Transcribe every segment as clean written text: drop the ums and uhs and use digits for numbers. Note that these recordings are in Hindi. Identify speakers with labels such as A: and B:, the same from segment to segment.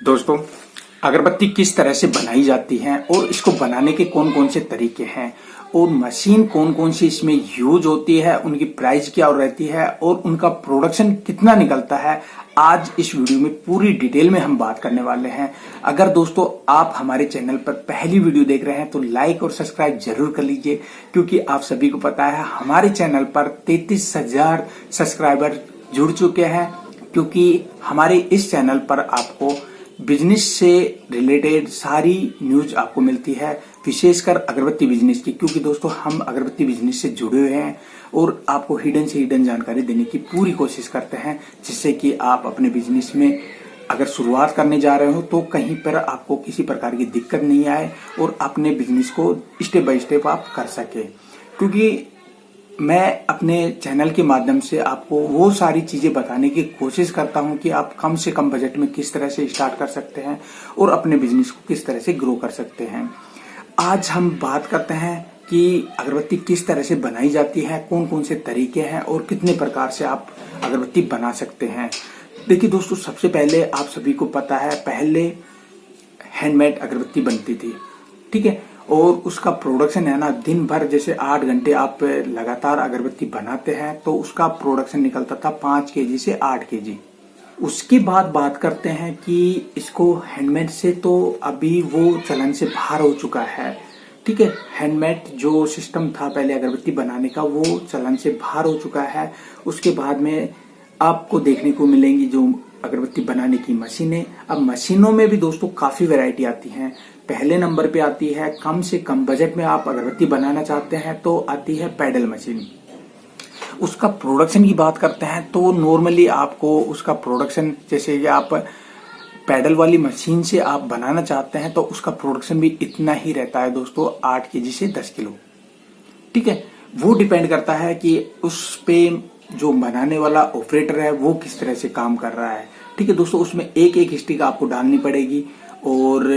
A: दोस्तों, अगरबत्ती किस तरह से बनाई जाती है और इसको बनाने के कौन कौन से तरीके हैं और मशीन कौन कौन सी इसमें यूज होती है, उनकी प्राइस क्या रहती है और उनका प्रोडक्शन कितना निकलता है, आज इस वीडियो में पूरी डिटेल में हम बात करने वाले हैं। अगर दोस्तों आप हमारे चैनल पर पहली वीडियो देख रहे हैं तो लाइक और सब्सक्राइब जरूर कर लीजिए, क्योंकि आप सभी को पता है हमारे चैनल पर 33,000 सब्सक्राइबर जुड़ चुके हैं। क्योंकि हमारे इस चैनल पर आपको बिजनेस से रिलेटेड सारी न्यूज आपको मिलती है, विशेषकर अगरबत्ती बिजनेस की, क्योंकि दोस्तों हम अगरबत्ती बिजनेस से जुड़े हुए हैं और आपको हिडन से हिडन जानकारी देने की पूरी कोशिश करते हैं, जिससे कि आप अपने बिजनेस में अगर शुरुआत करने जा रहे हो तो कहीं पर आपको किसी प्रकार की दिक्कत नहीं आए और अपने बिजनेस को स्टेप बाय स्टेप आप कर सके। क्योंकि मैं अपने चैनल के माध्यम से आपको वो सारी चीजें बताने की कोशिश करता हूं कि आप कम से कम बजट में किस तरह से स्टार्ट कर सकते हैं और अपने बिजनेस को किस तरह से ग्रो कर सकते हैं। आज हम बात करते हैं कि अगरबत्ती किस तरह से बनाई जाती है, कौन कौन से तरीके हैं और कितने प्रकार से आप अगरबत्ती बना सकते हैं। देखिए दोस्तों, सबसे पहले आप सभी को पता है पहले हैंडमेड अगरबत्ती बनती थी, ठीक है, और उसका प्रोडक्शन है ना, दिन भर जैसे 8 घंटे आप लगातार अगरबत्ती बनाते हैं तो उसका प्रोडक्शन निकलता था 5 केजी से 8 केजी। उसके बाद बात करते हैं कि इसको हैंडमेड से तो अभी वो चलन से बाहर हो चुका है, ठीक है। हैंडमेड जो सिस्टम था पहले अगरबत्ती बनाने का वो चलन से बाहर हो चुका है। उसके बाद में आपको देखने को मिलेंगी जो अगरबत्ती बनाने की मशीनें। अब मशीनों में भी दोस्तों काफी वैरायटी आती हैं। पहले नंबर पे आती है, कम से कम बजट में आप अगरबत्ती बनाना चाहते हैं तो आती है पैडल मशीन। उसका प्रोडक्शन की बात करते हैं तो नॉर्मली आपको उसका प्रोडक्शन, जैसे कि आप पैडल वाली मशीन से आप बनाना चाहते हैं तो उसका प्रोडक्शन भी इतना ही रहता है दोस्तों, 8 केजी से 10 किलो, ठीक है। वो डिपेंड करता है कि उस पे जो बनाने वाला ऑपरेटर है वो किस तरह से काम कर रहा है, ठीक है दोस्तों। उसमें एक एक स्टिक आपको डालनी पड़ेगी और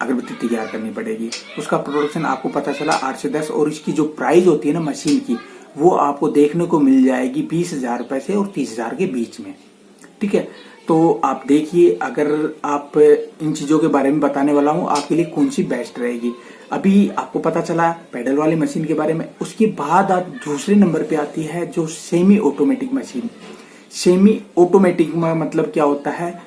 A: अगरबत्ती तैयार करनी पड़ेगी। उसका प्रोडक्शन आपको पता चला 8 से 10, और इसकी जो प्राइस होती है ना मशीन की, वो आपको देखने को मिल जाएगी 20,000 रुपए से और 30,000 के बीच में, ठीक है। तो आप देखिए, अगर आप इन चीजों के बारे में बताने वाला हूँ आपके लिए कौन सी बेस्ट रहेगी। अभी आपको पता चला पैडल वाली मशीन के बारे में। उसके बाद आप दूसरे नंबर पे आती है जो semi automatic machine. Semi automatic का मतलब क्या होता है?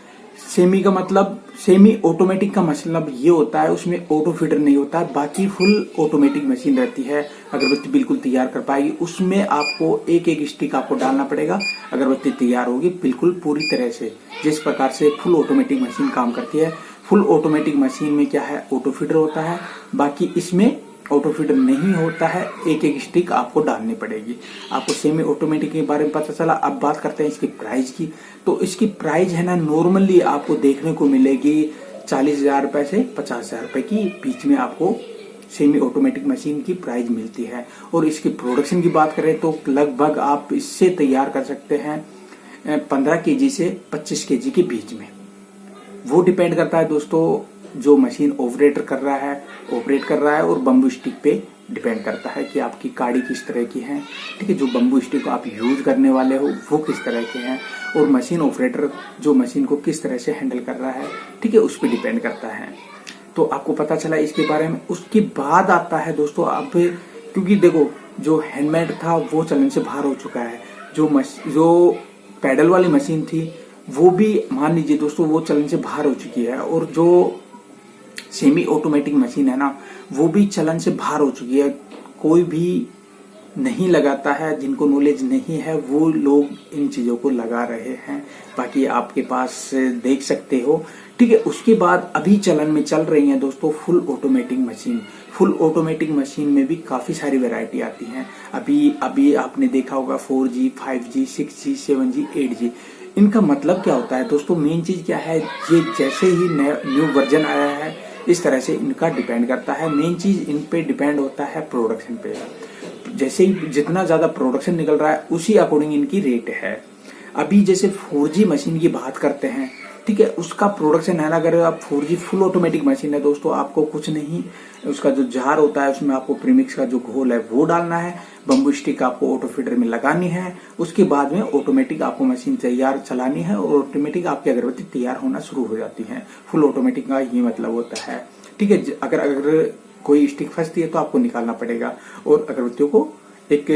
A: सेमी ऑटोमेटिक का मतलब ये होता है उसमें ऑटो फीडर नहीं होता है, बाकी फुल ऑटोमेटिक मशीन रहती है, अगरबत्ती बिल्कुल तैयार कर पाएगी। उसमें आपको एक एक स्टिक आपको डालना पड़ेगा, अगरबत्ती तैयार होगी बिल्कुल पूरी तरह से, जिस प्रकार से फुल ऑटोमेटिक मशीन काम करती है। फुल ऑटोमेटिक मशीन में क्या है, ऑटो फीडर होता है, बाकी इसमें ऑटो फीडर नहीं होता है, एक एक स्टिक आपको डालनी पड़ेगी। आपको सेमी ऑटोमेटिक के बारे में पता चला। अब बात करते हैं इसकी प्राइस की। तो इसकी प्राइस है ना, नॉर्मली आपको देखने को मिलेगी 40,000 रुपए से 50,000 रुपए की बीच में आपको सेमी ऑटोमेटिक मशीन की प्राइस मिलती है। और इसकी प्रोडक्शन की बात करें तो लगभग आप इससे तैयार कर सकते हैं 15 केजी से 25 केजी के बीच में। वो डिपेंड करता है दोस्तों जो मशीन ऑपरेट कर रहा है और बम्बू स्टिक पे डिपेंड करता है कि आपकी काड़ी किस तरह की है, ठीक है। जो बम्बू स्टिक आप यूज करने वाले हो वो किस तरह के हैं, और मशीन ऑपरेटर जो मशीन को किस तरह से हैंडल कर रहा है, ठीक है, उस पर डिपेंड करता है। तो आपको पता चला इसके बारे में। उसके बाद आता है दोस्तों, अब क्योंकि देखो जो हैंडमेड था वो चलन से बाहर हो चुका है, जो पैडल वाली मशीन थी वो भी मान लीजिए दोस्तों वो चलन से बाहर हो चुकी है, और जो सेमी ऑटोमेटिक मशीन है ना वो भी चलन से बाहर हो चुकी है। कोई भी नहीं लगाता है, जिनको नॉलेज नहीं है वो लोग इन चीजों को लगा रहे हैं, बाकी आपके पास देख सकते हो, ठीक है। उसके बाद अभी चलन में चल रही है दोस्तों full automatic machine. Full automatic machine में भी काफी सारी वैरायटी आती हैं। अभी आपने देखा होगा 4G, 5G, 6G, 7G, 8G। इनका मतलब क्या होता है दोस्तों? मेन चीज क्या है, ये जैसे ही न्यू वर्जन आया है इस तरह से इनका डिपेंड करता है। मेन चीज इन पे डिपेंड होता है प्रोडक्शन पे। जैसे ही जितना ज्यादा प्रोडक्शन निकल रहा है उसी अकॉर्डिंग इनकी रेट है। अभी जैसे 4G मशीन की बात करते हैं ठीक है। उसका प्रोडक्शन है ना, अगर आप 4G फुल ऑटोमेटिक मशीन है दोस्तों, आपको कुछ नहीं, उसका जो जार होता है उसमें आपको प्रीमिक्स का जो घोल है वो डालना है, बम्बू स्टिक आपको ऑटो फीडर में लगानी है, उसके बाद में ऑटोमेटिक आपको मशीन तैयार चलानी है और ऑटोमेटिक आपकी अगरबत्ती तैयार होना शुरू हो जाती है। फुल ऑटोमेटिक का ये मतलब होता है। ठीक है। अगर कोई स्टिक फंसती है तो आपको निकालना पड़ेगा और अगरबत्तियों को एक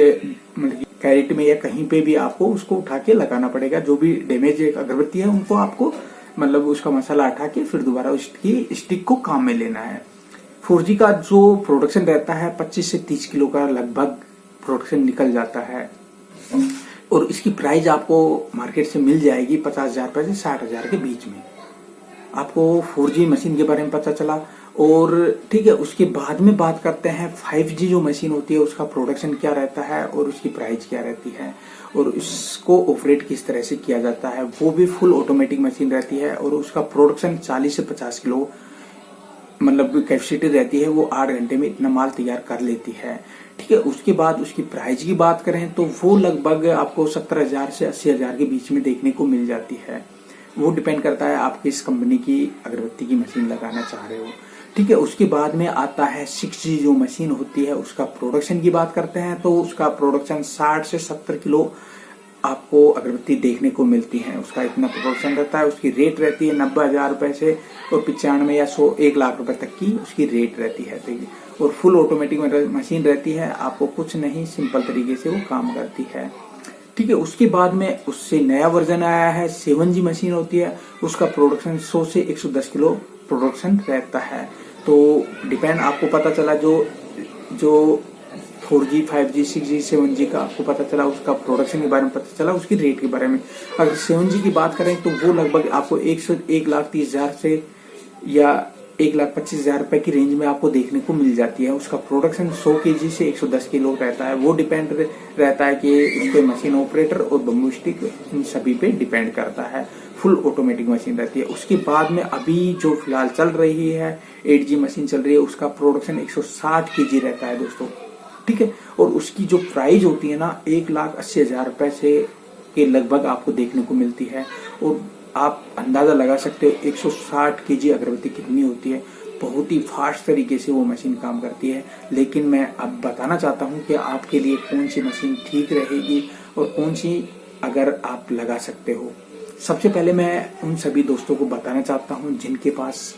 A: मतलब कैरेट में या कहीं पे भी आपको उसको उठा के लगाना पड़ेगा। जो भी डैमेज अगरबत्ती है उनको आपको मतलब उसका मसाला हटा के फिर दोबारा उसकी स्टिक को काम में लेना है। 4G का जो प्रोडक्शन रहता है 25 से 30 किलो का लगभग प्रोडक्शन निकल जाता है और इसकी प्राइस आपको मार्केट से मिल जाएगी 50,000 रुपए से 60,000 के बीच में। आपको 4G मशीन के बारे में पता चला और ठीक है। उसके बाद में बात करते हैं 5G जो मशीन होती है उसका प्रोडक्शन क्या रहता है और उसकी प्राइस क्या रहती है और इसको ऑपरेट किस तरह से किया जाता है। वो भी फुल ऑटोमेटिक मशीन रहती है और उसका प्रोडक्शन 40 से 50 किलो मतलब कैपेसिटी रहती है। वो 8 घंटे में इतना माल तैयार कर लेती है। ठीक है। उसके बाद उसकी प्राइस की बात करें तो वो लगभग आपको 70,000 से 80,000 के बीच में देखने को मिल जाती है। वो डिपेंड करता है आप किस कंपनी की अगरबत्ती की मशीन लगाना चाह रहे हो। ठीक है। उसके बाद में आता है 6G जो मशीन होती है उसका प्रोडक्शन की बात करते हैं तो उसका प्रोडक्शन 60 से 70 किलो आपको अगरबत्ती देखने को मिलती है। उसका इतना प्रोडक्शन रहता है। उसकी रेट रहती है 90,000 रुपए से और 95 या 100 1 लाख रुपए तक की उसकी रेट रहती है। ठीक है। और फुल ऑटोमेटिक मशीन रहती है। आपको कुछ नहीं, सिंपल तरीके से वो काम करती है। ठीक है। उसके बाद में उससे नया वर्जन आया है 7G मशीन होती है। उसका प्रोडक्शन 100 से 110 किलो प्रोडक्शन रहता है। तो डिपेंड आपको पता चला जो 4G 5G 6G 7G का आपको पता चला, उसका प्रोडक्शन के बारे में पता चला, उसकी रेट के बारे में। अगर 7G की बात करें तो वो लगभग आपको 1,30,000 से या 1,25,000 रुपए की रेंज में आपको देखने को मिल जाती है। उसका प्रोडक्शन 100 kg से 110 किलो रहता है। वो डिपेंड रहता है कि उस पे मशीन ऑपरेटर और बम्बू स्टिक इन सभी पे डिपेंड करता है। फुल ऑटोमेटिक मशीन रहती है। उसके बाद में अभी जो फिलहाल चल रही है 8G मशीन चल रही है, उसका प्रोडक्शन 160 kg रहता है दोस्तों। ठीक है। और उसकी जो प्राइस होती है ना 1,80,000 रुपए से के लगभग आपको देखने को मिलती है। और आप अंदाजा लगा सकते हो 160 kg अगरबत्ती कितनी होती है। बहुत ही फास्ट तरीके से वो मशीन काम करती है। लेकिन मैं अब बताना चाहता हूँ कि आपके लिए कौन सी मशीन ठीक रहेगी और कौन सी अगर आप लगा सकते हो। सबसे पहले मैं उन सभी दोस्तों को बताना चाहता हूँ जिनके पास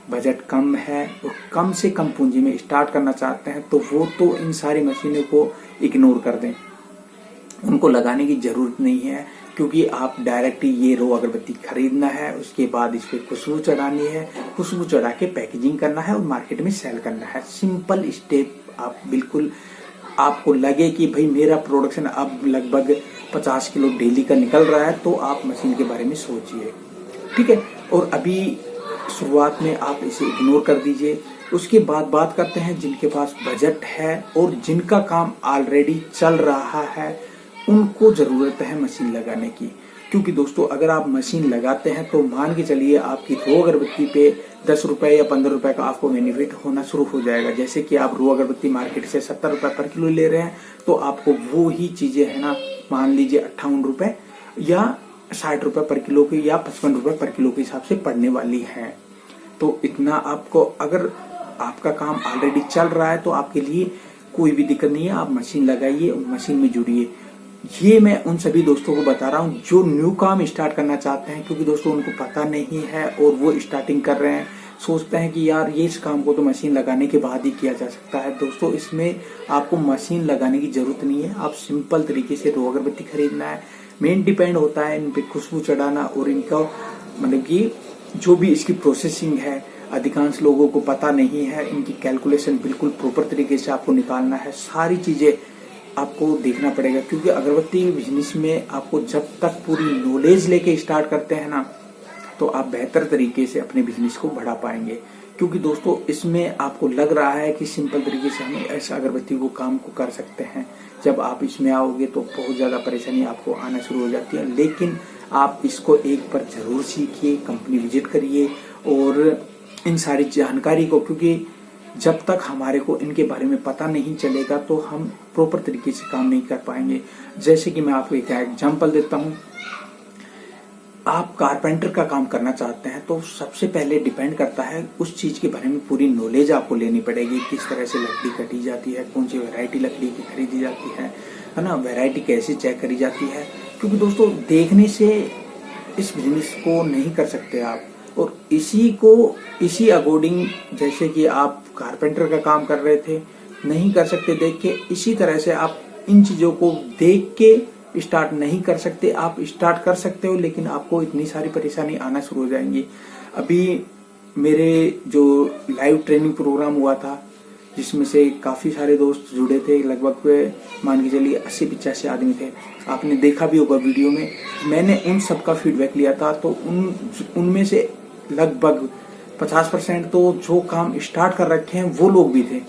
A: बजट कम है और कम से कम पूंजी में स्टार्ट करना चाहते हैं, तो वो तो इन सारी मशीनों को इग्नोर कर दें। उनको लगाने की जरूरत नहीं है क्योंकि आप डायरेक्ट ये रो अगरबत्ती खरीदना है, उसके बाद इस पे खुशबू चढ़ानी है, खुशबू चढ़ा के पैकेजिंग करना है और मार्केट में सेल करना है। Simple step. आप बिल्कुल आपको लगे कि भाई मेरा प्रोडक्शन अब लगभग 50 किलो डेली का निकल रहा है तो आप मशीन के बारे में सोचिए। ठीक है। और अभी शुरुआत में आप इसे इग्नोर कर दीजिए। उसके बाद बात करते हैं जिनके पास बजट है और जिनका काम ऑलरेडी चल रहा है, उनको जरूरत है मशीन लगाने की। क्योंकि दोस्तों अगर आप मशीन लगाते हैं तो मान के चलिए आपकी रो अगरबत्ती पे 10 रुपए या 15 रुपए का आपको बेनिफिट होना शुरू हो जाएगा। जैसे कि आप रो अगरबत्ती मार्केट से 70 रुपए पर किलो ले रहे हैं तो आपको वो ही चीजें है ना, मान लीजिए 58 रुपए या 60 रुपए पर किलो की या 55 रुपए पर किलो के हिसाब से पड़ने वाली है। तो इतना आपको, अगर आपका काम ऑलरेडी चल रहा है तो आपके लिए कोई भी दिक्कत नहीं है। आप मशीन लगाइए, मशीन में जुड़िए। ये मैं उन सभी दोस्तों को बता रहा हूँ जो न्यू काम स्टार्ट करना चाहते हैं, क्योंकि दोस्तों उनको पता नहीं है और वो स्टार्टिंग कर रहे हैं। सोचते हैं कि यार ये इस काम को तो मशीन लगाने के बाद ही किया जा सकता है। दोस्तों इसमें आपको मशीन लगाने की जरूरत नहीं है। आप सिंपल तरीके से रो अगरबत्ती खरीदना है। मेन डिपेंड होता है इन पे खुशबू चढ़ाना और इनका मतलब कि जो भी इसकी प्रोसेसिंग है, अधिकांश लोगों को पता नहीं है। इनकी कैलकुलेशन बिल्कुल प्रॉपर तरीके से आपको निकालना है। सारी चीजें आपको देखना पड़ेगा क्योंकि अगरबत्ती बिजनेस में आपको जब तक पूरी नॉलेज लेके स्टार्ट करते हैं ना तो आप बेहतर तरीके से अपने बिजनेस को बढ़ा पाएंगे। क्योंकि दोस्तों इसमें आपको लग रहा है कि सिंपल तरीके से हम ऐसा अगरबत्ती को काम को कर सकते हैं। जब आप इसमें आओगे तो बहुत ज्यादा परेशानी आपको आना शुरू हो जाती है। लेकिन आप इसको एक बार जरूर सीखिए, कंपनी विजिट करिए और इन सारी जानकारी को, क्योंकि जब तक हमारे को इनके बारे में पता नहीं चलेगा तो हम प्रॉपर तरीके से काम नहीं कर पाएंगे। जैसे कि मैं आपको एक एग्जांपल देता हूँ। आप कारपेंटर का काम करना चाहते हैं तो सबसे पहले डिपेंड करता है उस चीज के बारे में पूरी नॉलेज आपको लेनी पड़ेगी। किस तरह से लकड़ी कटी जाती है, कौन सी वैरायटी लकड़ी की खरीदी जाती है ना, वैरायटी कैसे चेक करी जाती है। क्योंकि दोस्तों देखने से इस बिजनेस को नहीं कर सकते आप, और इसी अकॉर्डिंग जैसे कि आप कारपेंटर का काम कर रहे थे नहीं कर सकते देख के, इसी तरह से आप इन चीजों को देख के स्टार्ट नहीं कर सकते। आप स्टार्ट कर सकते हो लेकिन आपको इतनी सारी परेशानी आना शुरू हो जाएंगी। अभी मेरे जो लाइव ट्रेनिंग प्रोग्राम हुआ था जिसमें से काफी सारे दोस्त जुड़े थे, लगभग मान के चलिए 80-85 आदमी थे, आपने देखा भी होगा वीडियो में। मैंने उन सबका फीडबैक लिया था तो उनमें से लगभग 50% तो जो काम स्टार्ट कर रखे हैं वो लोग भी थे।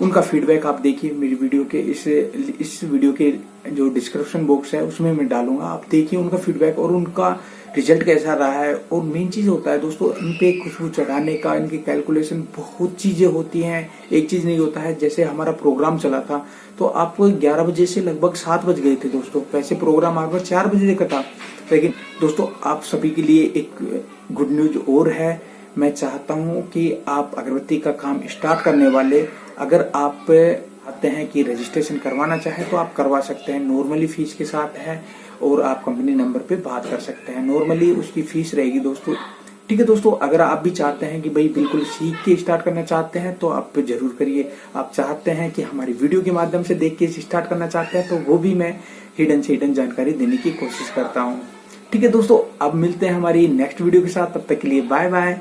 A: उनका फीडबैक आप देखिए मेरी वीडियो के इस वीडियो के जो डिस्क्रिप्शन बॉक्स है उसमें मैं डालूंगा, आप देखिए उनका फीडबैक और उनका रिजल्ट कैसा रहा है। और मेन चीज होता है दोस्तों, इन पे खुशबू चढ़ाने का, इनकी कैलकुलेशन बहुत चीजें होती हैं, एक चीज नहीं होता है। जैसे हमारा प्रोग्राम चला था तो आपको 11 बजे से लगभग 7 बज गए थे दोस्तों, वैसे प्रोग्राम आपका 4 बजे का था। लेकिन दोस्तों आप सभी के लिए एक गुड न्यूज और है, मैं चाहता हूं कि आप अगरबत्ती का काम स्टार्ट करने वाले अगर आप चाहते हैं कि रजिस्ट्रेशन करवाना चाहें तो आप करवा सकते हैं, नॉर्मली फीस के साथ है, और आप कंपनी नंबर पे बात कर सकते हैं। नॉर्मली उसकी फीस रहेगी दोस्तों, ठीक है दोस्तों। अगर आप भी चाहते हैं कि भाई बिल्कुल सीख के स्टार्ट करना चाहते हैं तो आप जरूर करिए। आप चाहते हैं कि हमारी वीडियो के माध्यम से देख के स्टार्ट करना चाहते हैं तो वो भी मैं हिडन से हिडन जानकारी देने की कोशिश करता हूँ, ठीक है दोस्तों। अब मिलते हैं हमारी नेक्स्ट वीडियो के साथ, तब तक के लिए बाय बाय।